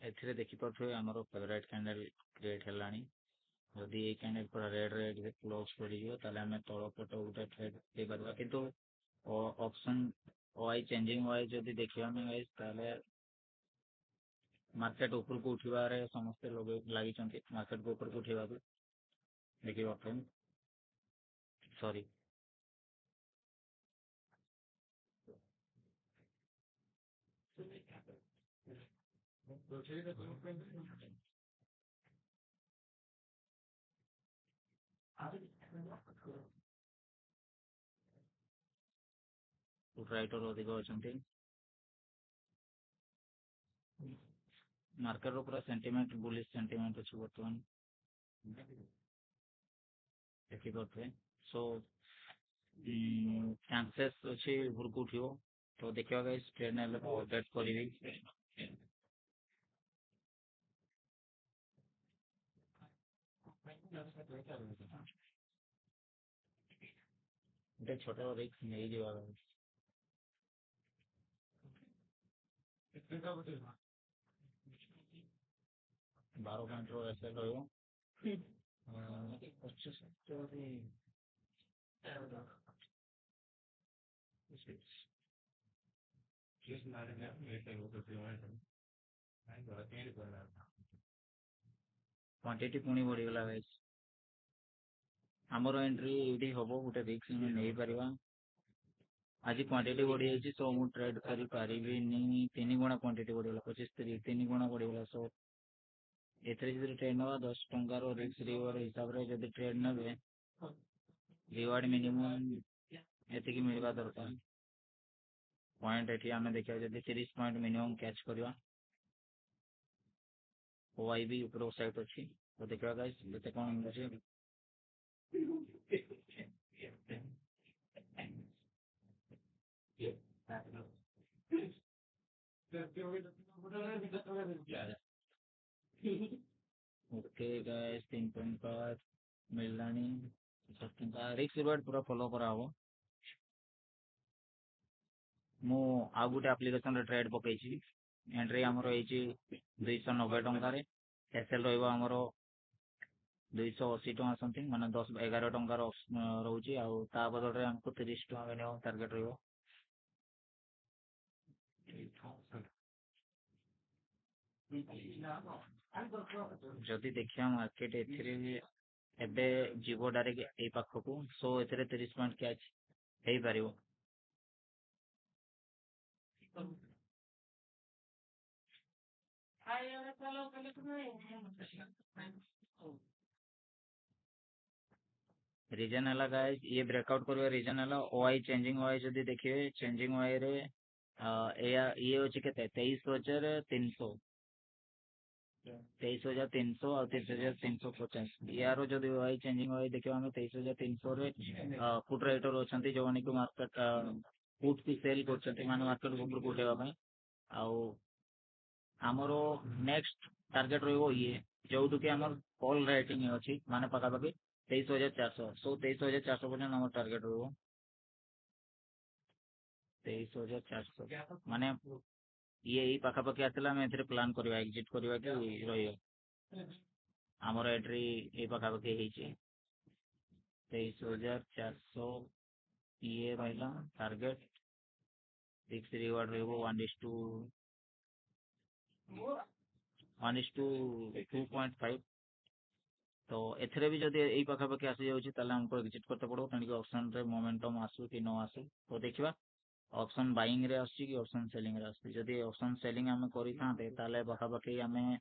एथिरे देखि पाथुए हमरो फेवरेट कैंडल क्रिएट हेलानी जदि ए कैंडल पूरा रेड रेड क्लोज करियो ताले हमें तଳ पट उठा ट्रेड दे परबा किंतु ऑप्शन ओआई चेंजिंग वाइज जदि देखियो हम गाइस ताले मार्केट ऊपर को उठिबारे समस्त लोग लागि चंती मार्केट को ऊपर को उठिबा देखिए ऑप्शन सॉरी राइटर अधिक अछंती मार्केट रो पूरा सेंटीमेंट बुलिश सेंटीमेंट अछि वर्तमान देखि पाथुए सो चांसेस अछि ऊपर को उठियो तो देखियो गाइस ट्रेड नेले अपडेट करिवि गोटे छोट रिस्क नहीं जीवा 12 पॉइंट रो एसेट रहयो 25 क्वांटिटी पुणी बढ़ीगला गाइस आमर एंट्री ये हम गोटे रिस्क नहीं पार आज क्वांटिटी बढ़ी जाइए सो मु ट्रेड करी पारिबिनी 3 गुणा क्वांटिटी बढ़ीगला 25 3 गुणा बढ़ीगला सो एथरे जदि ट्रेड नवा 10 टंकार रिस्क रिवार्ड हिसाब रे जदि ट्रेड नबे रिवार्ड मिनिमम एतिकी मिलवा दरकार पॉइंट एठी आमे देखिया जदि 30 पॉइंट मिनिमम कैच करवा ओआई भी ऊपर साइड अछि तो देखिया गाइस जते कोन मिलुचे ओके गाइस 3.5 मिललानी रिस्क रिवार्ड पूरा फॉलो करा हो मु आ गुटे एप्लीकेशन रे ट्रेड पकेछि एंट्री हमरो एछि 290 टंका रे एसएल रहइबो हमरो 280 टंका समथिंग माने 10 11 टंका रहउची आ ता बदल रे हमको 30 टंका मिनिमम टारगेट रहइबो जदि देखिया मार्केट एथिरे एबे जीवो डायरेक्ट ए पाखकू सो एथिरे 30 पॉइंट कैच हेई पारिबो रीजन है गाइस ये ब्रेकआउट करवा रीजन है ओआई चेंजिंग ओआई जदि देखिए चेंजिंग ओआई रे ये होची केते 23,300 23,300 और 23,350 यार जदि ओआई चेंजिंग ओआई देखियो हमें 23,300 रे फुट राइटर अछंती जो माने को मार्केट फुट की सेल करछंती माने मार्केट ऊपर को उठेबा पई आउ हमरो नेक्स्ट टारगेट रहइबो ये जोटु के हमर कॉल रेटिंग अछि माने पका पकी 23,400 सो 23,400 पर्यंत हमर टारगेट रहइबो 23,400 माने ये ही पाखा पाखी आतला मैं एथरे प्लान करबा एग्जिट करबा कि रहियो हमर एंट्री ए पाखा पाखी हेछि 23,400 ये रहला टारगेट फिक्स रिवार्ड रहइबो 1:2.5 तो एथरे भी जदि एई पाखा पाखी आसी जाउची ताले हमको एग्जिट करते पड़ो तनिक ऑप्शन रे मोमेंटम आसु कि न आसु तो देखिबा ऑप्शन बाइंग रे आसी कि ऑप्शन सेलिंग रे आसी जदि ऑप्शन सेलिंग हमें करि थाते ताले पाखा पाखी हमें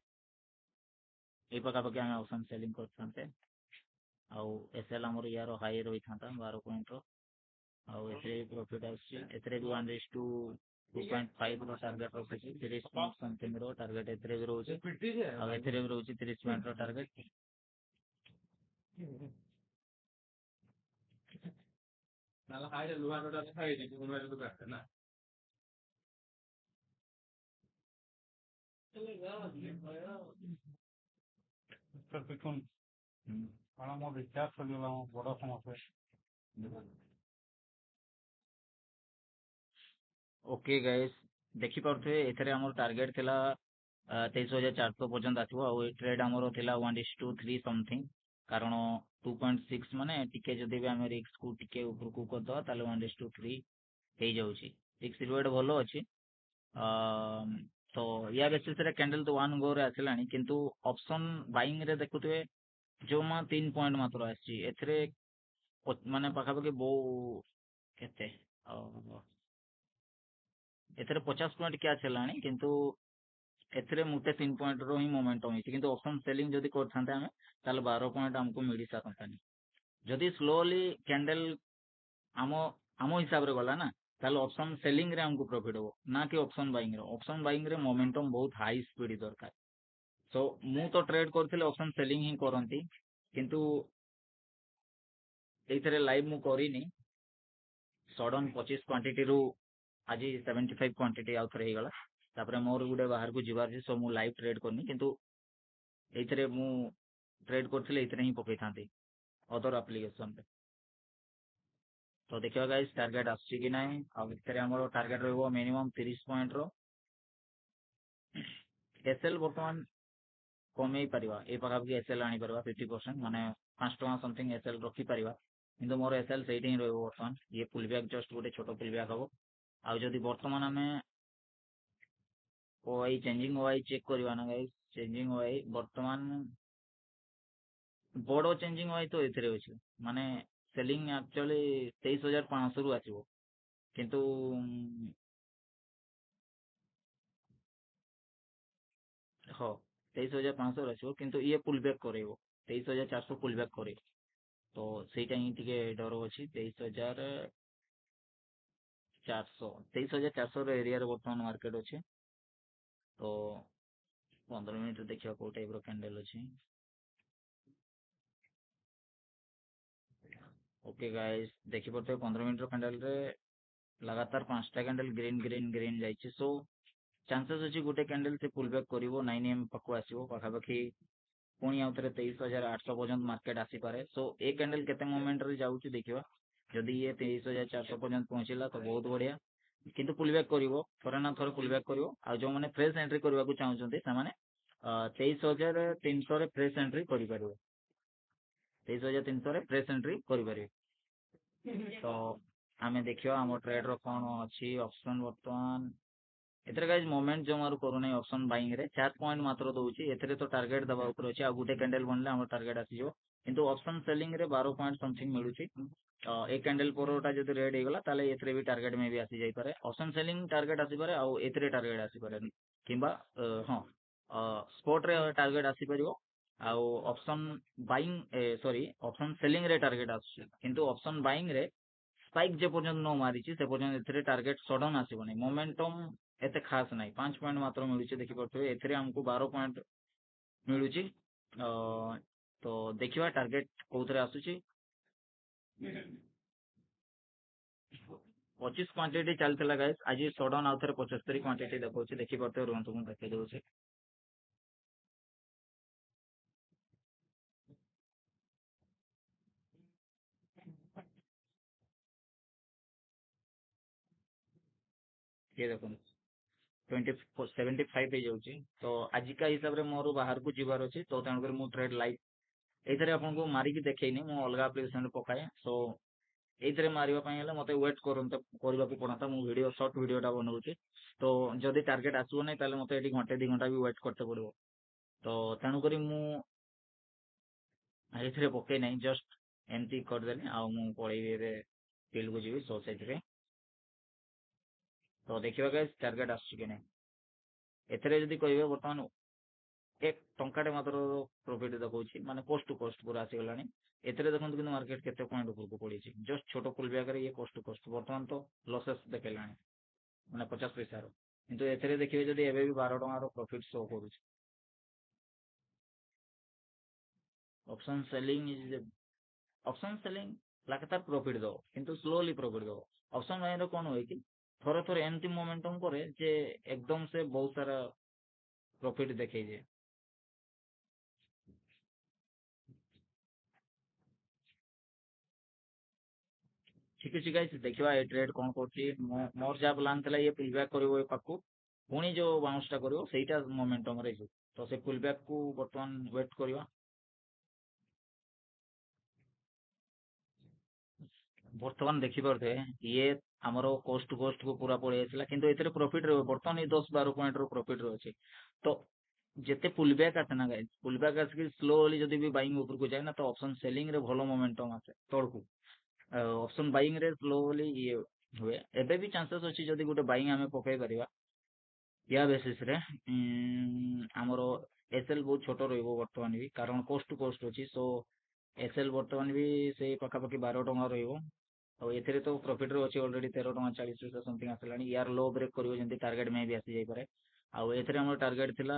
एई पाखा पाखी हमें ऑप्शन सेलिंग कर थाते आउ एसएल हमर यार हाई रही थाता 12 पॉइंट रो आउ एथरे प्रॉफिट आसी एथरे भी 1:2.5 रो टारगेट रखछि 30 पॉइंट समथिंग रो टारगेट एथरे भी रहउछि आउ एथरे भी रहउछि 30 पॉइंट रो टारगेट नाला हाई रे लुहा रोटा खाइ दी उमे तो करते ना देखुन काना मो रिचार्ज करला बड़ा समस्या ओके गाइस ଦେଖିପାରୁଥିବେ ଏଥିରେ ଆମର ଟାର୍ଗେଟ ଥିଲା 23,400 ପର୍ଯ୍ୟନ୍ତ ଆସିବ, ଆଉ ଏ ଟ୍ରେଡ୍ ଆମର ଥିଲା 1:3 ସମଥିଙ୍ଗ, କାରଣ 2.6 ମାନେ ଟିକେ ଯଦି ବି ଆମେ ରିସ୍କ କୁ ଟିକେ ଉପରକୁ କରିଦବା ତାହେଲେ 1:3 ହେଇଯାଉଛି। ରିସ୍କ ରିୱାର୍ଡ ଭଲ ଅଛି। ତ ୟା ବେସିସରେ କ୍ୟାଣ୍ଡେଲ ତ 1 go ରେ ଆସିଲାଣି, କିନ୍ତୁ ଅପସନ ବାଇଂ ରେ ଦେଖୁଥିବେ ଜମା 3 ପଏଣ୍ଟ ମାତ୍ର ଆସିଛି ଏଥିରେ। ମାନେ ପାଖାପାଖି କେତେ ଏଥିରେ 50 ପଏଣ୍ଟ କ୍ୟାଚ୍ ହେଲାଣି, କିନ୍ତୁ ଏଥିରେ ମୋଟେ 3 ପଏଣ୍ଟର ହିଁ ମୋମେଣ୍ଟମ ହେଇଛି, କିନ୍ତୁ ଅପସନ ସେଲିଂ ଯଦି କରିଥାନ୍ତେ ଆମେ ତାହେଲେ 12 ପଏଣ୍ଟ ଆମକୁ ମିଳି ସାରନ୍ତାନି। ଯଦି ସ୍ଲୋଲି କ୍ୟାଣ୍ଡେଲ ଆମ ଆମ ହିସାବରେ ଗଲା ନା, ତାହେଲେ ଅପସନ ସେଲିଂ ରେ ଆମକୁ ପ୍ରଫିଟ ହବ, ନା କି ଅପସନ ବାଇଂ ରେ। ଅପସନ ବାଇଂ ରେ ମୋମେଣ୍ଟମ ବହୁତ ହାଇ ସ୍ପିଡ ଦରକାର। ସୋ ମୁଁ ତ ଟ୍ରେଡ୍ କରିଥିଲି ଅପସନ ସେଲିଂ ହିଁ କରନ୍ତି, କିନ୍ତୁ ଏଇଥିରେ ଲାଇଭ୍ ମୁଁ କରିନି। ସଡନ 25 କ୍ୱାଣ୍ଟିଟିରୁ ଆଜି 75 କ୍ୱାଣ୍ଟିଟି ଆଉ ଥରେ ହେଇଗଲା। ତାପରେ ମୋର ଗୋଟେ ବାହାରକୁ ଯିବାର ଅଛି, ସୋ ମୁଁ ଲାଇଭ୍ ଟ୍ରେଡ୍ କରିନି, କିନ୍ତୁ ଏଇଥିରେ ମୁଁ ଟ୍ରେଡ୍ କରିଥିଲେ ଏଇଥିରେ ହିଁ ପକେଇଥାନ୍ତି ଅଦର ଆପ୍ଲିକେସନରେ। ତ ଦେଖିବା ଗାଇସ୍ ଟାର୍ଗେଟ ଆସୁଛି କି ନାହିଁ। ଆଉ ଏଥିରେ ଆମର ଟାର୍ଗେଟ ରହିବ ମିନିମମ୍ 30 ପଏଣ୍ଟର। ଏସ୍ଏଲ୍ ବର୍ତ୍ତମାନ କମେଇ ପାରିବା, ଏ ପାଖାପାଖି ଏସ୍ଏଲ୍ ଆଣିପାରିବା 50%, ମାନେ 5 ଟଙ୍କା ସମଥିଙ୍ଗ ଏସ୍ଏଲ୍ ରଖିପାରିବା, କିନ୍ତୁ ମୋର ଏସ୍ଏଲ୍ ସେଇଠି ହିଁ ରହିବ ବର୍ତ୍ତମାନ। ଇଏ ପୁଲ୍ ବ୍ୟାକ୍ ଜଷ୍ଟ ଗୋଟେ ଛୋଟ ପୁଲ୍ ବ୍ୟାକ୍ ହବ। ଆଉ ଯଦି ବର୍ତ୍ତମାନ ଆମେ ଓଆଇ ଚେଞ୍ଜିଂ ଓଆଇ ଚେକ୍ କରିବା ନା ଗାଇସ୍, ଚେଞ୍ଜିଂ ଓଆଇ ବର୍ତ୍ତମାନ ବଡ ଚେଞ୍ଜିଂ ଓଆଇ ତ ଏଥିରେ ଅଛି, ମାନେ ସେଲିଂ ଆକ୍ଚୁଆଲି 23,500 ରୁ ଆସିବ, କିନ୍ତୁ ହଁ 23,500 ଆସିବ, କିନ୍ତୁ ଇଏ ପୁଲ୍ ବ୍ୟାକ୍ କରେଇବ 23,400 ପୁଲ୍ ବ୍ୟାକ୍ କରେଇବ। ତ ସେଇଟା ହିଁ ଟିକେ ଡର ଅଛି। 23,400 ର ଏରିଆରେ ବର୍ତ୍ତମାନ ମାର୍କେଟ ଅଛି। ତ 15 ମିନିଟରେ ଦେଖିବା କୋଉ ଟାଇପ ର କ୍ୟାଣ୍ଡେଲ ଅଛି। ଓକେ ଗାଇସ୍, ଦେଖିପାରୁଥିବେ 15 ମିନିଟର କ୍ୟାଣ୍ଡେଲ ରେ लगातार 5ଟା କ୍ୟାଣ୍ଡେଲ ଗ୍ରୀନ ଗ୍ରୀନ ଗ୍ରୀନ ଯାଇଛି। ସୋ ଚାନ୍ସେସ୍ ଅଛି ଗୋଟେ କ୍ୟାଣ୍ଡେଲ ସେ ପୁଲ୍ ବ୍ୟାକ୍ କରିବ 9 AM ପାଖକୁ ଆସିବ, ପାଖାପାଖି ପୁଣି ଆଉ ଥରେ 23,800 ପର୍ଯ୍ୟନ୍ତ ମାର୍କେଟ ଆସିପାରେ। ସୋ ଏ କ୍ୟାଣ୍ଡେଲ କେତେ ମୋମେଣ୍ଟରେ ଯାଉଛି ଦେଖିବା। ଯଦି ଇଏ 23,400 ପର୍ଯ୍ୟନ୍ତ ପହଞ୍ଚିଲା ତ ବହୁତ ବଢିଆ, କିନ୍ତୁ ପୁଲ୍ ବ୍ୟାକ୍ କରିବ, ଥରେ ନା ଥରେ ପୁଲ୍ ବ୍ୟାକ୍ କରିବ। ଆଉ ଯୋଉମାନେ ଫ୍ରେଶ ଏଣ୍ଟ୍ରି କରିବାକୁ ଚାହୁଁଛନ୍ତି ସେମାନେ 23,300 ରେ ଫ୍ରେଶ ଏଣ୍ଟ୍ରି କରିପାରିବେ। 23,300 ରେ ଫ୍ରେଶ ଏଣ୍ଟ୍ରି କରିପାରିବେ। ତ ଆମେ ଦେଖିବା ଆମ ଟ୍ରେଡ୍ ର କଣ ଅଛି। ଅପସନ ବର୍ତ୍ତମାନ ଏଥିରେ ଗାଇଜ ମୋମେଣ୍ଟ ଜମାରୁ କରୁନାହିଁ। ଅପସନ ବାଇଂ ରେ 4 ପଏଣ୍ଟ ମାତ୍ର ଦଉଛି, ଏଥିରେ ତ ଟାର୍ଗେଟ ଦେବା ଉପରେ ଅଛି। ଆଉ ଗୋଟେ କ୍ୟାଣ୍ଡେଲ ବନିଲେ ଆମର ଟାର୍ଗେଟ ଆସିଯିବ, କିନ୍ତୁ ଅପସନ ସେଲିଂ ରେ 12 ପଏଣ୍ଟ ସମଥିଙ୍ଗ ମିଳୁଛି। ଏ କ୍ୟାଣ୍ଡେଲ ପରଟା ଯଦି ରେଡ୍ ହେଇଗଲା ତାହେଲେ ଏଥିରେ ବି ଟାର୍ଗେଟ ମେ ବି ଆସି ଯାଇପାରେ। ଅପସନ ସେଲିଂ ଟାର୍ଗେଟ ଆସିପାରେ, ଆଉ ଏଥିରେ ଟାର୍ଗେଟ ଆସିପାରେ, କିମ୍ବା ହଁ ସ୍ପୋର୍ଟ ରେ ଟାର୍ଗେଟ ଆସିପାରିବ। ଆଉ ଅପସନ ବାଇଂ ସରି ଅପସନ ସେଲିଂ ରେ ଟାର୍ଗେଟ ଆସୁଛି, କିନ୍ତୁ ଅପସନ ବାଇଂ ରେ ସ୍ପାଇକ୍ ଯେ ପର୍ଯ୍ୟନ୍ତ ନ ମାରିଛି ସେ ପର୍ଯ୍ୟନ୍ତ ଏଥିରେ ଟାର୍ଗେଟ ସଡନ ଆସିବନି। ମୋମେଣ୍ଟମ ଏତେ ଖାସ ନାହିଁ, 5 ପଏଣ୍ଟ ମାତ୍ର ମିଳୁଛି। ଦେଖିପାରୁଥିବେ ଏଥିରେ ଆମକୁ 12 ପଏଣ୍ଟ ମିଳୁଛି। ତ ଦେଖିବା ଟାର୍ଗେଟ କୋଉଥିରେ ଆସୁଛି। 25 କ୍ୱାଣ୍ଟିଟି ଚାଲିଥିଲା ଗାଇସ୍, ଆଜି ସଡନ ଆଉ ଥରେ 75 କ୍ୱାଣ୍ଟିଟି ଦେଖଉଛି। ଦେଖିପାରୁଥିବେ, ରୁହନ୍ତୁ ମୁଁ ଦେଖେଇ ଦଉଛି। କିଏ ଦେଖନ୍ତୁ 75 ହେଇଯାଉଛି। ତ ଆଜିକା ହିସାବରେ ମୋର ବାହାରକୁ ଯିବାର ଅଛି, ତ ତେଣୁକରି ମୁଁ ଟ୍ରେଡ୍ ଲାଇଭ୍ ଏଇଥିରେ ଆପଣଙ୍କୁ ମାରିକି ଦେଖେଇନି, ମୁଁ ଅଲଗା ଆପ୍ଲିକେସନରେ ପକାଏ। ସୋ ଏଇଥିରେ ମାରିବା ପାଇଁ ହେଲେ ମତେ ୱେଟ୍ କରିବାକୁ ପଡନ୍ତା। ମୁଁ ଭିଡିଓ ସର୍ଟ ଭିଡିଓ ଟା ବନଉଛି, ତ ଯଦି ଟାର୍ଗେଟ ଆସିବ ନାହିଁ ତାହେଲେ ମତେ ଏଠି ଘଣ୍ଟେ 2 ଘଣ୍ଟା ବି ୱେଟ୍ କରତେ ପଡିବ। ତ ତେଣୁକରି ମୁଁ ଏଇଥିରେ ପକେଇ ନାହିଁ, ଜଷ୍ଟ ଏମିତି କରିଦେଲି ଆଉ ମୁଁ ପଳେଇବି ଏବେ ଫିଲ୍ଡ କୁ ଯିବି। ସୋ ସେଇଥିପାଇଁ ତ ଦେଖିବା ଗାଇସ୍ ଟାର୍ଗେଟ ଆସୁଛି କି ନାହିଁ। ଏଥିରେ ଯଦି କହିବେ ବର୍ତ୍ତମାନ 1 ଟଙ୍କାଟେ ମାତ୍ର ପ୍ରଫିଟ ଦେଖଉଛି, ମାନେ କୋଷ୍ଟ ଟୁ କୋଷ୍ଟ ପୁରା ଆସିଗଲାଣି। ଏଥିରେ ଦେଖନ୍ତୁ କିନ୍ତୁ ମାର୍କେଟ କେତେ ପଏଣ୍ଟ ଉପରକୁ ପଡିଛି, ଜଷ୍ଟ ଛୋଟ ପୁଲ୍ ବ୍ୟାକ୍ ରେ ଇଏ କୋଷ୍ଟ ଟୁ କୋଷ୍ଟ ବର୍ତ୍ତମାନ ତ ଲସେସ୍ ଦେଖେଇଲାଣି, ମାନେ 50 ପଇସାର। କିନ୍ତୁ ଏଥିରେ ଦେଖିବେ ଯଦି ଏବେ ବି 12 ଟଙ୍କାର ପ୍ରଫିଟ ଶୋ କରୁଛି। ଅପସନ ସେଲିଂ ଅପସନ ସେଲିଂ ଲାଗାତାର ପ୍ରଫିଟ ଦବ, କିନ୍ତୁ ସ୍ଲୋଲି ପ୍ରଫିଟ ଦବ। ଅପସନ ବାଇଂ ରେ କଣ ହୁଏ କି ଥରେ ଥରେ ଏମିତି ମୋମେଣ୍ଟମ ପରେ ଯେ ଏକଦମ ସେ ବହୁତ ସାରା ପ୍ରଫିଟ ଦେଖେଇଦିଏ। ठीक अच्छे गाइस देखिवा ए ट्रेड कौन करछि मोर जा प्लान थला ये पुल बैक करिवो ए पाखु पुणी जो बाउंस टा करिवो सेटा मोमेंटम रे जो तो से पुल बैक को वर्तमान वेट करिवा ବର୍ତ୍ତମାନ ଦେଖିପାରୁଥିବେ ଇଏ ଆମର କୋଷ୍ଟ ଟୁ କୋଷ୍ଟ କୁ ପୁରା ପଳେଇ ଆସିଲା କିନ୍ତୁ ଏଥିରେ ପ୍ରଫିଟ ରହିବ ବର୍ତ୍ତମାନ ଏଇ 10-12 ପଏଣ୍ଟ ର ପ୍ରଫିଟ ରହୁଛି ତ ଯେତେ ପୁଲ ବ୍ୟାକ୍ ଆସେ ନା ଗାଇସ୍ ପୁଲ ବ୍ୟାକ୍ ଆସିକି ସ୍ଲୋଲି ଯଦି ବି ବାଇଂ ଉପରକୁ ଯାଏ ନା ତ ଅପସନ ସେଲିଂ ରେ ଭଲ ମୋମେଣ୍ଟମ ଆସେ ତଳକୁ ଅପସନ ବାଇଂ ରେ ସ୍ଲୋଲି ଇଏ ହୁଏ ଏବେ ବି ଚାନ୍ସେସ୍ ଅଛି ଯଦି ଗୋଟେ ବାଇଂ ଆମେ ପକେଇ ପାରିବା ୟା ବେସିସ୍ ରେ ଆମର ଏସଏଲ୍ ବହୁତ ଛୋଟ ରହିବ ବର୍ତ୍ତମାନ ବି କାରଣ କୋଷ୍ଟ ଟୁ କୋଷ୍ଟ ଅଛି ସୋ ଏସଏଲ୍ ବର୍ତ୍ତମାନ ବି ସେଇ ପାଖାପାଖି 12 ଟଙ୍କା ରହିବ ଆଉ ଏଥିରେ ତ ପ୍ରଫିଟ ରେ ଅଛି ଅଲରେଡି 13 ଟଙ୍କା 40 ପଇସା ସମଥିଙ୍ଗ ଆସିଲାଣି ୟାର ଲୋ ବ୍ରେକ୍ କରିବ ଯେମିତି ଟାର୍ଗେଟ ମେ ବି ଆସି ଯାଇପାରେ ଆଉ ଏଥିରେ ଆମର ଟାର୍ଗେଟ ଥିଲା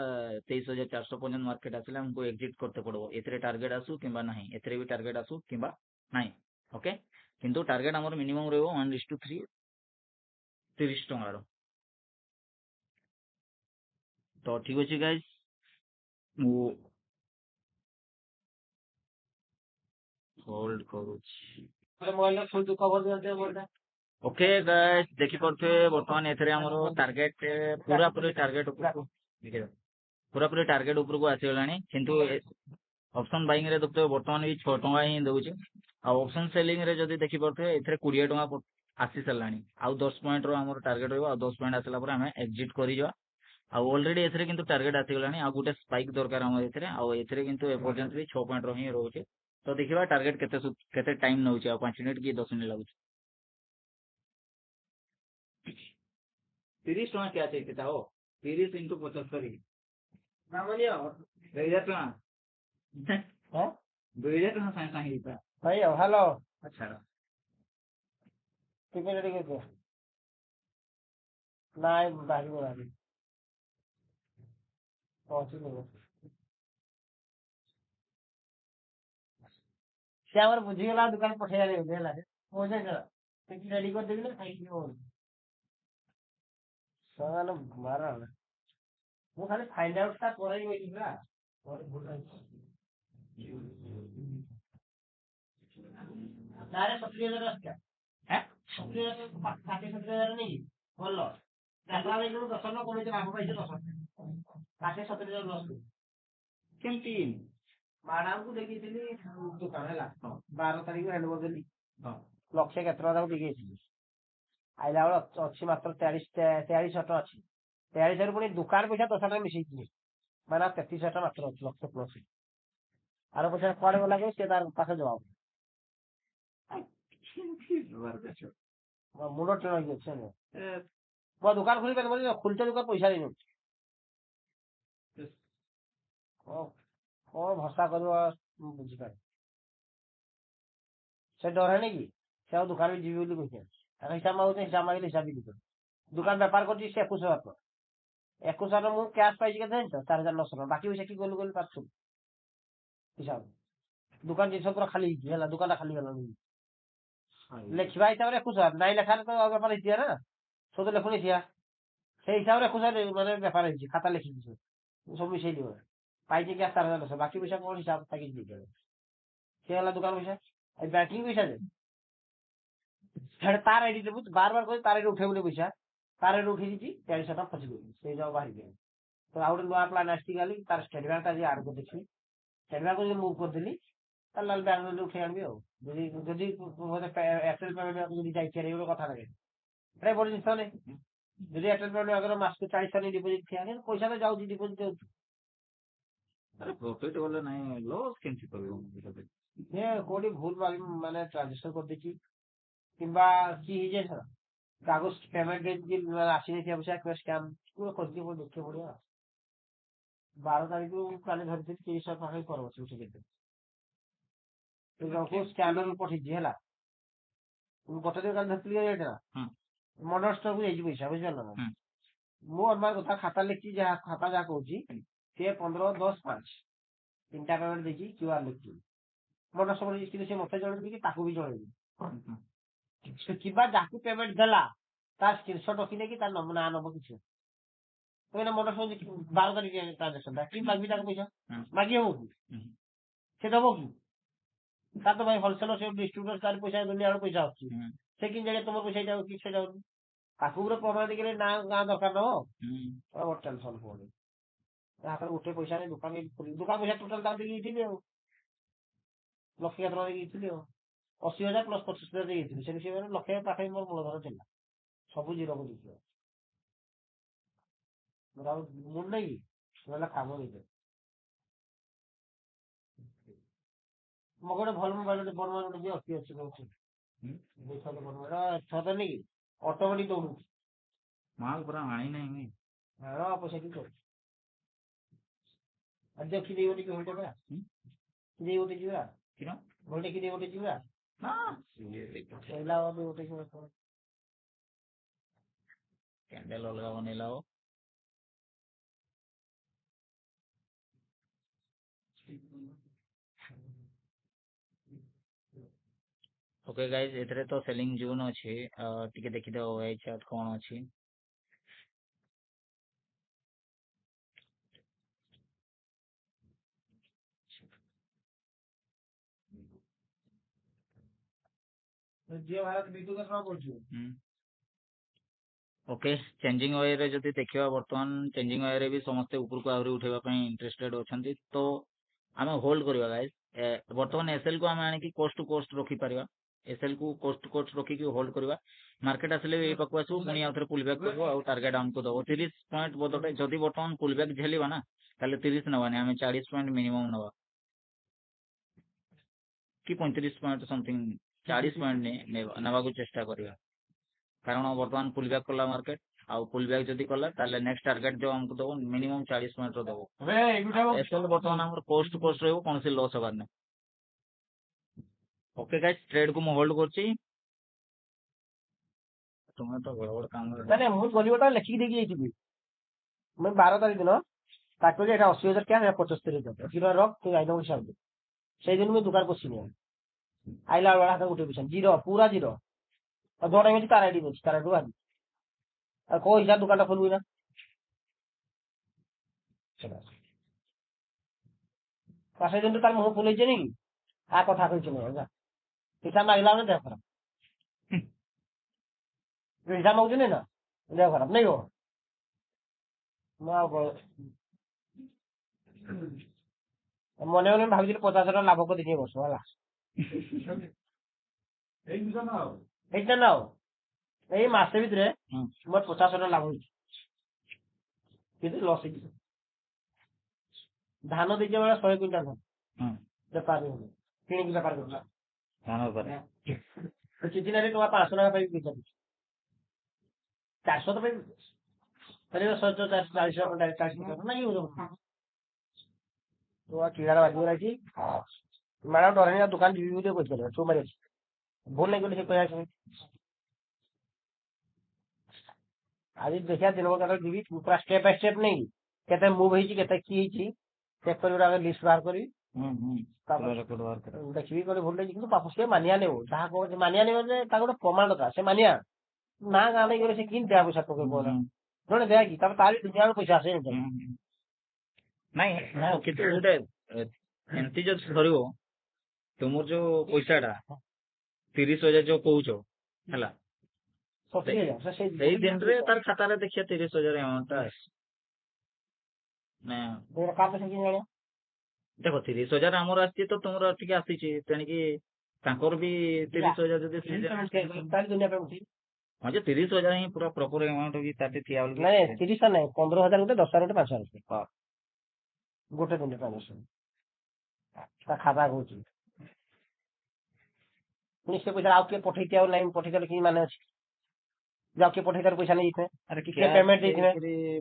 23,400 ପର୍ଯ୍ୟନ୍ତ ମାର୍କେଟ ଆସିଲେ ଆମକୁ ଏକ୍ଜିଟ୍ କରତେ ପଡିବ ଏଥିରେ ଟାର୍ଗେଟ ଆସୁ କିମ୍ବା ନାହିଁ ଏଥିରେ ବି ଟାର୍ଗେଟ ଆସୁ କିମ୍ବା ନାହିଁ ଓକେ କିନ୍ତୁ ଟାର୍ଗେଟ ଆମର ମିନିମମ୍ ରହିବ 1:3 30 ଟଙ୍କାର ତ ଠିକ ଅଛି ଗାଇସ୍ ମୁଁ ହୋଲ୍ଡ କରୁଛି ओके गाइस देखि पारुथिबे वर्तमान एथरे हमरो टार्गेट पूरा पूरी टार्गेट उपरको पूरा पूरी टार्गेट उपरको आसी गलानी किंतु ऑप्शन बाइंग रे देखते वर्तमान भी 6 टंका ही दउची आ ऑप्शन सेलिंग रे जदी देखि पारुथिबे एथरे 20 टंका आसी सरलानी आ 10 पॉइंट रो हमरो टार्गेट रहबो आ 10 पॉइंट आसला पर हमें एग्जिट करि जा आ ऑलरेडी एथरे किंतु टार्गेट आसी गलानी आ गुटे स्पाइक दरकार हमर एथरे आ एथरे किंतु ए पर्यंत भी 6 पॉइंट रो ही रहउचे तो देखिबा टार्गेट केते टाइम नउची आ 5 मिनिट की 10 मिनिट लागुची 30 टଙ୍କା क्या चाहिए था हो 30 इंटू 75 ना बोलियो 2000 टଙ୍କା हां 2000 टଙ୍କା साइन साइन था भाई हेलो अच्छा कितने रेडी के थे ନାଇଁ ବାହାରିବ ବାହାରି ପହଞ୍ଚିଯିବ ସେ ଆମର ବୁଝିଗଲା ଦୋକାନ ପଠେଇଲା ହେଲା ପଇସା ସେଠି ରେଡି କରିଦେବି ନା ଖାଇକି ଯିବ ସେମାନେ ମାରା ମୁଁ ଖାଲି ଫାଇଣ୍ଡ ଆଉଟ୍ ଟା କରେଇ ବଇଛି ନା ନାରେ 70,000 ଆସିଲା हैं 70,000 70,000 नहीं ଭଲ ଯାତ୍ରା ଦେଇକି 10 ନ କୋଡ଼ିଏ ଲାଭ ପାଇছে 10 70,000 ଲସ୍ କେମିତି ମାଡାମକୁ ଦେଖିଥିଲି ଦୋକାନ ହେଲା 12 ତାରିଖ ହ୍ୟାଣ୍ଡ କରିଦେଲି ଲକ୍ଷେ କେତେ ଟଙ୍କା ତାକୁ ଦେଇକି ଆଇଲା ବେଳେ ଅଛି ମାତ୍ର 43,000 ଟଙ୍କା ଅଛି 43,000 ପୁଣି ଦୋକାନ ପଇସା 10 ଟଙ୍କା ମିଶେଇଥିଲି ମାନେ 33,000 ଟଙ୍କା ମାତ୍ର ଅଛି ଲକ୍ଷ ପ୍ଲସ୍ ଆର ପଇସା କୁଆଡେ ଗଲା କି ସେ ତାର ପାଖେ ଜବାବ ମୁଣ୍ଡ ଟଣା ହେଇକି ଅଛି ମୋ ଦୋକାନ ଖୋଲି ପାରିବ ଖୋଲିତେ ଦୋକାନ ପଇସା ଦେଇନଉଛି କଣ ଭରସା କରିବ ମୁଁ ବୁଝିପାରେ ସେ ଡରେନି କି ସେ ଆଉ ଦୋକାନ ବି ଯିବି ବୋଲି କହିছে ତାର ହିସାବ ମାଗୁଛି ହିସାବ ମାଗିଲେ ହିସାବ ବି ଦେଇଛନ୍ତି ଦୋକାନ ବେପାର କରୁଛି ସେ 21,000 ଟଙ୍କା 21,000 ମୁଁ କ୍ୟାସ୍ ପାଇଛି କେତେ ଜାଣିଛ 4,900 ଟଙ୍କା ବାକି ପଇସା କି ଗଲୁ ଗଲୁ ପାରୁଛୁ ହିସାବ ଦୋକାନ ଜିନିଷ ପୁରା ଖାଲି ହେଇଛି ହେଲା ଦୋକାନଟା ଖାଲି ଗଲାଣି ଲେଖିବା ହିସାବରେ 21,000 ନାଇଁ ଲେଖାରେ ତ ବେପାର ହେଇଛି ନା ସବୁ ଲେଖୁନି ଥିଆ ସେଇ ହିସାବରେ 21,000 ମାନେ ବେପାର ହେଇଛି ଖାତା ଲେଖିଛି ସବୁ ମିଶେଇ ଦିଅ ପାଇଛି କ୍ୟାସ୍ 4,900 ବାକି ପଇସା କଣ ହିସାବ ତାକି ଦେଇଦେବେ ସେ ହେଲା ଦୋକାନ ପଇସା ବ୍ୟାଟିଂ ପଇସା ଯେ ତାର ଆଇଡି ଦେବୁ ବାର ବାର କରି ତାର ଆଇଡି ଉଠେଇବୁନି ପଇସା ତାର ଆଇଡି ଉଠେଇ ଦେଇଛି 43,000 ଟଙ୍କା ଫସି ଦେବୁ ସେଇ ଯାଉ ବାହାରି ଦିଏ ତ ଆଉ ଗୋଟେ ନୂଆ ପ୍ଲାନ୍ ଆସିଛି କାଲି ତାର ଷ୍ଟେଟ୍ ବ୍ୟାଙ୍କ ଟା ଆଡ୍ କରିଦେଇଛି ଷ୍ଟେଟ୍ ବ୍ୟାଙ୍କ ଯଦି ମୁଭ୍ କରିଦେଲି ତାହେଲେ ବ୍ୟାଙ୍କ ଉଠେଇ ଆଣିବି ଆଉ ଯଦି ଯଦି ଏୟାରଟେଲ ପେମେଣ୍ଟ ଯଦି ଯାଇଛି ଗୋଟେ କଥା ନାହିଁ ଏଟା ବଡ ଜିନିଷ ନାହିଁ ଯଦି ଏୟାରଟେଲ ପେମେଣ୍ଟ ଆଗର ମାସକୁ 40,000 ଡିପୋଜିଟ୍ ଥିଆ ପଇସା ତ ଯାଉଛି ଡିପୋଜିଟ୍ ଯାଉଛି ପ୍ରଫିଟ ଗଲେ ନାହିଁ ଲସ୍ କେମିତି କରିବ କୋଉଠି ଭୁଲ ମାନେ ଟ୍ରାଞ୍ଜାକ୍ସନ କରିଦେଇଛି କିମ୍ବା କି ହେଇଯାଏ ସାର୍ କାଗଜ ପେମେଣ୍ଟ ଆସିଯାଇଥିବା ପଇସା ସ୍କାମ୍ କରିକି ଦେଖିବାକୁ ପଡିବ 12 ତାରିଖରୁ କାଲି ଧରିଥିଲି 30,000 ପାଖରେ ପରବର୍ତ୍ତୀ କେତେ ସ୍କାନର ପଠେଇଛି ହେଲା ମୁଁ ଗୋଟେ ଦିନ କାଲି ଧରିଥିଲି ଏଇଟା ମର୍ଡର ଷ୍ଟୋରକୁ ଯାଇଛି ପଇସା ବୁଝିପାରିଲ ନା ମୁଁ ଅନ୍ୟ କଥା ଖାତା ଲେଖିଛି ଯାହା ଖାତା ଯାହା କହୁଛି ସିଏ 15/10/5 3ଟା ପେମେଣ୍ଟ ଦେଇଛି କ୍ୟୁଆର ଲେଖିଛି ମର୍ଡର ଷ୍ଟୋର କିନ୍ତୁ ସେ ମତେ ଜଣେଇବି କି ତାକୁ ବି ଜଣେଇବି କିମ୍ବା ଯାହାକୁ ପେମେଣ୍ଟ ଦେଲା ତାର ସ୍କ୍ରିନସଟ ରଖି ନେଇକି ତାର ନାଁ ନବ କିଛି ମର୍ଡର ଷ୍ଟୋର 12 ତାରିଖ ଟ୍ରାଞ୍ଜାକ୍ସନ ଟା କି ମାଗିବି ତାକୁ ପଇସା ମାଗି ହବ କି ସେ ଦବ କି ତାର ତ ଭାଇ ହୋଲସେଲର ସେ ଡିଷ୍ଟ୍ରିବ୍ୟୁଟର ତାର ପଇସା ଦୁନିଆ ପଇସା ଆସୁଛି से कि जाने तुम पैसा जाऊ कि से जाऊ ताकू पूरा प्रमाण देखले ना गां दरकार न हो और टेंशन हो हाथ गोटे पैसा नहीं दुकान पैसा टोटाल दाम देगी लक्ष्य केତେ ଟଙ୍କା ଦେଇଥିଲି ଆଉ 80,000 ପ୍ଲସ୍ 25,000 ଦେଇଥିଲି ସେଠି ସେ ଲକ୍ଷେ ପାଖରେ ମୋର ମୂଳଧନ ଥିଲା ସବୁ ଜିରୋ କରିଦେଇଥିଲା ମୋର ଆଉ ମୁଣ୍ଡ ନାହିଁ ନହେଲେ କାମ ହେଇଯାଏ ମୋ ଗୋଟେ ଭଲ ମୋବାଇଲ ବଡ ମୋବାଇଲ ବି ଅଛି କହୁଛି ଛଅ ନେଇକି ଅଟୋମେଟିକ ଦୌଡୁଛି ମାଲ ପୁରା ଆଣି ନାହିଁ ପଇସା କି କରୁଛି ଆଜି ଦେଖି ଦେଇ ଟିକେ ଗୋଟେ ପରା ଦେଇ ଗୋଟେ ଯିବା ଗୋଟେ କି ଦେଇ ଗୋଟେ ଯିବା କହିଲା ଗୋଟେ କ୍ୟାଣ୍ଡେଲ ଅଲଗା ବନେଇଲା ओके गाइस एथरे तो सेलिंग जोन अछि टिके देखि दो ओए चार्ट कोन अछि जियो भारत बिटू का सब बोलछु ओके चेंजिंग वे रे जति देखिबा वर्तमान चेंजिंग वे रे भी समस्त ऊपर को आहुरी उठेबा पई इंटरेस्टेड अछंती तो आमे होल्ड करबा गाइस वर्तमान एसएल को आमे आनी कि कोस्ट टू कोस्ट रखि परिबा एसएल को कोस्ट टू कोस्ट रखि कि होल्ड करबा मार्केट आसले ए पकवा सु पुनी आउथरे पुल बैक करबो आ टारगेट हमको दबो 30 पॉइंट बदटे जदी वर्तमान पुल बैक झेलिबा ना ताले 30 नवानी आमे 40 पॉइंट मिनिमम नवा कि 35 पॉइंट समथिंग 40 पॉइंट ने नवा को चेष्टा करिया कारण वर्तमान पुल बैक कला मार्केट आउ पुल बैक जदी कला ताले नेक्स्ट टारगेट जो हमको दबो मिनिमम 40 पॉइंट रो दबो एसएल वर्तमान हमर कोस्ट टू कोस्ट रहबो कोनसी लॉस हबार नै ओके गाइस ट्रेड को मैं होल्ड करछि तुम्हें तो बड़ बड़ काम माने मु गलिवटा लेखि देगी जाइछि मैं 12 तारिख दिन ताको जे एटा 80,000 क्या 75,000 किलो रख तू आइनो हिसाब दे से दिन में दुकान पसिनी आइला वाला हाथ उठे पिछन जीरो पूरा जीरो और जोड़े में तारा डी बच तारा दुआ और को हिसाब दुकान खोलबी ना पासे दिन तो तार मुंह फुलै जे नहीं आ कथा कहि छै ना हिसाब मागला ना देख खराब हिसाब मागु नहीं ना देख खराब नहीं हो मने मने भाभी 50 लाभ को देखिए बस वाला এইটা নাও এই মাসে ভিতরে মোট 50 লাভ হইছে কিন্তু লস হইছে ধান দিছে বেলা 100 কুইন্টাল ধান বেপার কিনে বেপার করলা ধান উপরে তো চিদিনারে তোমার 500 টাকা পাই বিকা 400 তো পাই তাহলে 100 440 টাকা না কি হলো तो किराना बाजू रही मैडम डरे दुकान जीवी कुछ कर तो मेरे भूल नहीं गली से कह आज देखिए दिन बकर जीवी पूरा स्टेप बाय स्टेप नहीं केते मूव होई छी केते की होई छी चेक करी आगे लिस्ट बाहर करी रेकॉर्ड बाहर कर देखबी कोले भूल नहीं किंतु पापस के मानिया ने हो जहा को मानिया ने जे ता गोटे प्रमाण का से मानिया ना गाने करे से किन दे पैसा तो के बोला जोने दे की तब तारी दुनिया में पैसा आसे नहीं कितु गोटे एमती जो धरिबो तुमर जो पैसाटा 30,000 जो कहूछ हला दिन रे तार खाता रे देखिए 30,000 अमाउंट देखो 30,000 आमर आसी तो तुमर टिके आसी तेणिकी तांकर भी 30,000 जदि हाँ जो 30,000 ही पूरा प्रॉपर अमाउंट भी ताते थिया नहीं 30 नहीं 15,000 गोटे 10,000 गोटे 5,000 गोटे दिन ट्रांजेक्शन खाता कहूँ पुणी से पैसा आउ के पठेती आ लाइन पठेती कि माने अछि जाओ के पठेतर पैसा नहीं इतने अरे कि पेमेंट देथिने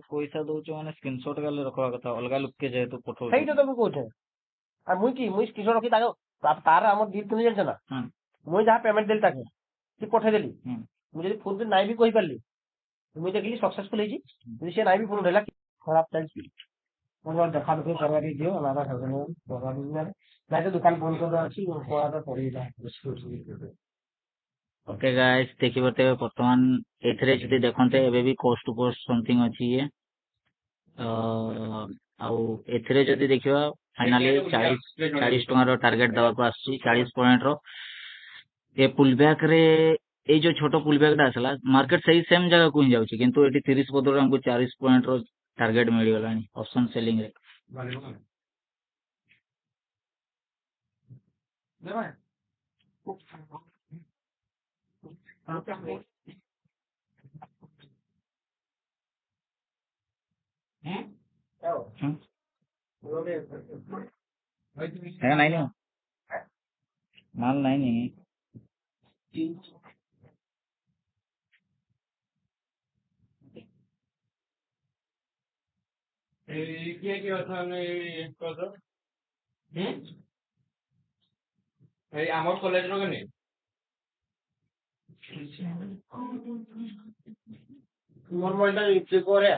पैसा दउछ माने स्क्रीनशॉट गाले रखवा कथा अलगा लोग के जेतु पठो सही तो कहूछ आ मुई स्क्रीनशॉट रखी तार हमर दिल तुम जल ना मुई जहां पेमेंट देल ताके कि पठे देली मुझे फोन पे नाइ भी कहि परली मुई देखली सक्सेसफुल हेजी मुझे से नाइ भी फोन देला खराब चलछि मोर देखा तो करवा दी दियो लादा खगनो करवा दी ना तो दुकान बंद कर अछि कोआ तो पड़ी जा ओके गाइस देखि बते वर्तमान एथरे जति देखंते एबे भी कोस्ट टू कोस्ट समथिंग अछि ये आउ एथरे जति देखिबा फाइनली 40 टका रो टारगेट दवा को आछि 40 पॉइंट रो ए पुल बैक रे ଏଇ ଯୋଉ ଛୋଟ ପୁଲ ବ୍ୟାଗଟା ଆସିଲା ମାର୍କେଟ ସେଇ ସେମ ଜାଗାକୁ ହିଁ ଯାଉଛି କିନ୍ତୁ ଏଠି 30 ବଦଳରେ ଆମକୁ 40 ପଏଣ୍ଟ ର ଟାର୍ଗେଟ ମିଳିଗଲାଣି ଅପସନ ସେଲିଂ ରେ। है नहीं ना माल नहीं ଆମର କଲେଜ ର କେନେ ମୋର ମୋବାଇଲ ଟା ରିପ୍ଲେ করে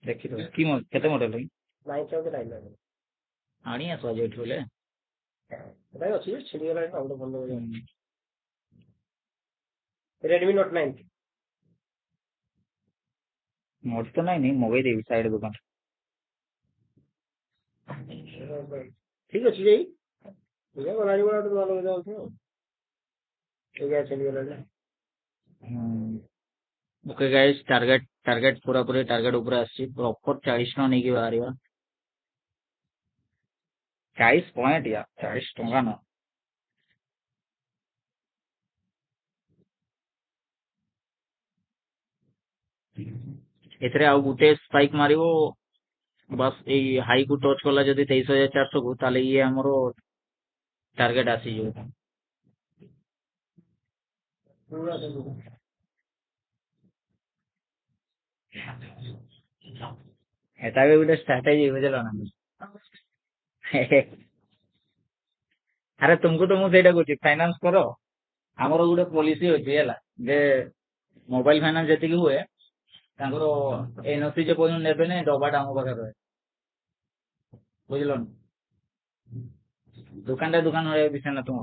देखी तो की केते मॉडल है 9 आनी आसो आज एठू ले ଏଟା ଅଛି ଛିଡି ଗଲାଣି ଆଉ ଗୋଟେ ଭଲ Redmi Note 9 मोड तो नहीं मोबाइल देवी साइड दुकान ଠିକ ଅଛି ଯାଇ ଏଇଟା ଗଲାଣି ଗୋଟେ ଭଲ ଯାଉଛି ଆଉ ଏଇଟା ଛିଡି ଗଲାଣି ओके गाइस टार्गेट टार्गेट पूरा पूरी टार्गेट ऊपर आसी प्रॉपर 40 टका नहीं की बाहरिया 40 पॉइंट या 40 टका ना एथरे आउ गुटे स्पाइक मारिवो बस एई हाई को टच कला जदी 23400 को ताले ये हमरो टार्गेट आसी जो एटा भी गुटे स्ट्रेटजी बुझलो ना अरे तुमको तो मुझे सेटा कहूँ फाइनान्स करो आमर गोटे पॉलिसी अच्छी है जे मोबाइल फाइनान्स जी हुए एनओसी जो पर्यटन नेबे ना डबाटा आम पाखे रहे बुझल दुकान दुकान विषय ना तुम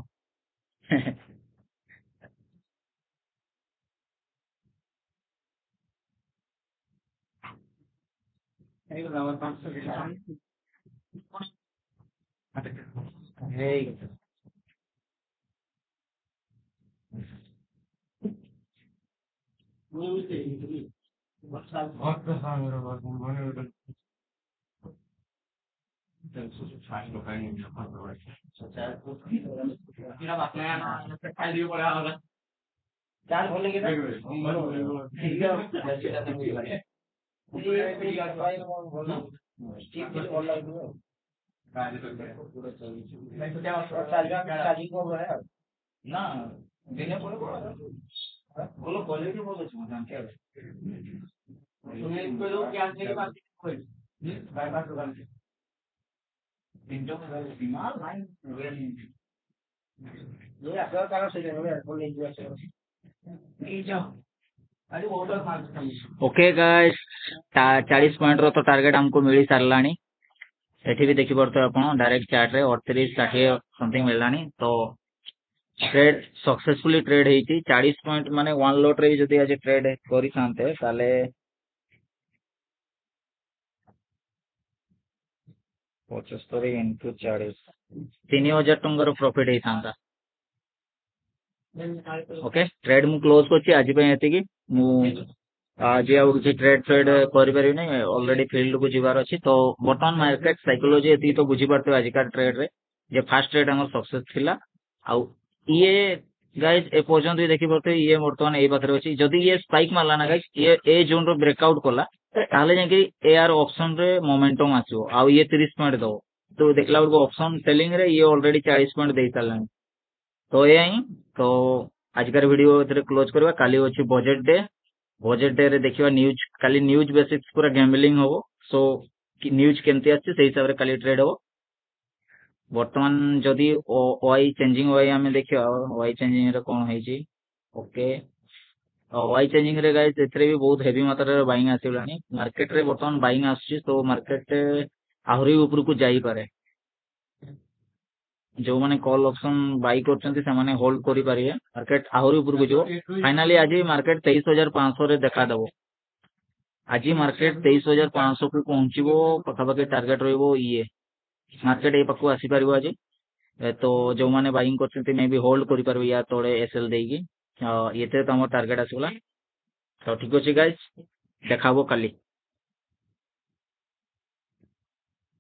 चार बोले के ना दिने बोलो क्वालिटी बहुत अच्छी है क्या तुम्हें कोई लोग क्या के बात कोई बाय बाय दुकान से विंडो में बीमार लाइन ये आपका कारण से है बोल नहीं जाओ अरे ऑर्डर मार ओके गाइस 40 पॉइंट रो तो टार्गेट हमको मिली सारलानी एठी भी देखि परतो आपण डायरेक्ट चार्ट रे 38 60 समथिंग मिललानी तो ट्रेड सक्सेसफुली ट्रेड हेची 40 पॉइंट माने वन लॉट रे जदी आज ट्रेड करि थांते ताले 75 इनटू 40 3000 टंगर प्रॉफिट हे थांता ओके ट्रेड मु क्लोज करछि आज पे एति की मु आज आउ कि ट्रेड ट्रेड करि परिबि नै ऑलरेडी फील्ड को जिवार अछि तो वर्तमान मार्केट साइकोलॉजी एति तो बुझी परते आज का ट्रेड रे जे फर्स्ट ट्रेड हमर सक्सेस थिला आउ ये गाइस ए पर्यंत देखि परते ये वर्तमान ए पाथरे अछि जदी ये स्पाइक मारला ना गाइस ये ए जोन रो ब्रेकआउट कोला ताले जेकि एआर ऑप्शन रे मोमेंटम आछो आउ ये 30 पॉइंट दो तो देखला को ऑप्शन सेलिंग रे ये ऑलरेडी 40 पॉइंट देई सारलानी तो ये ही तो आजकार वीडियो एथरे क्लोज करबा काली अछि बजट डे रे देखिबा न्यूज काली न्यूज बेसिक्स पूरा गैम्बलिंग होबो सो न्यूज केमती आछि सेही हिसाब रे काली ट्रेड होबो वर्तमान जदि वाई चेंजिंग वाई आमे देखियो वाई चेंजिंग रे कोन होई छी ओके वाई चेंजिंग रे गाइस एथरे भी बहुत हेवी मात्रा रे बाइंग आसिलानी मार्केट रे वर्तमान बाइंग आछि तो मार्केट आहुरी ऊपर को जाई पारे जो माने कॉल ऑप्शन बाई करछंती से माने होल्ड करि पारिए मार्केट आहुरी ऊपर को जो फाइनली आज मार्केट 23500 रे देखा दबो आज मार्केट 23500 को पहुंचबो पखाबाके टारगेट रहइबो ये मार्केट ए पक्को आसी पारिबो आज तो जो माने बाइंग करछंती मे भी होल्ड करि पारबो या तोड़े एसएल देगी ଏତେ ତ ଆମର ଟାର୍ଗେଟ ଆସିଗଲା। ତ ଠିକ ଅଛି ଗାଇସ୍, ଦେଖା ହବ କାଲି।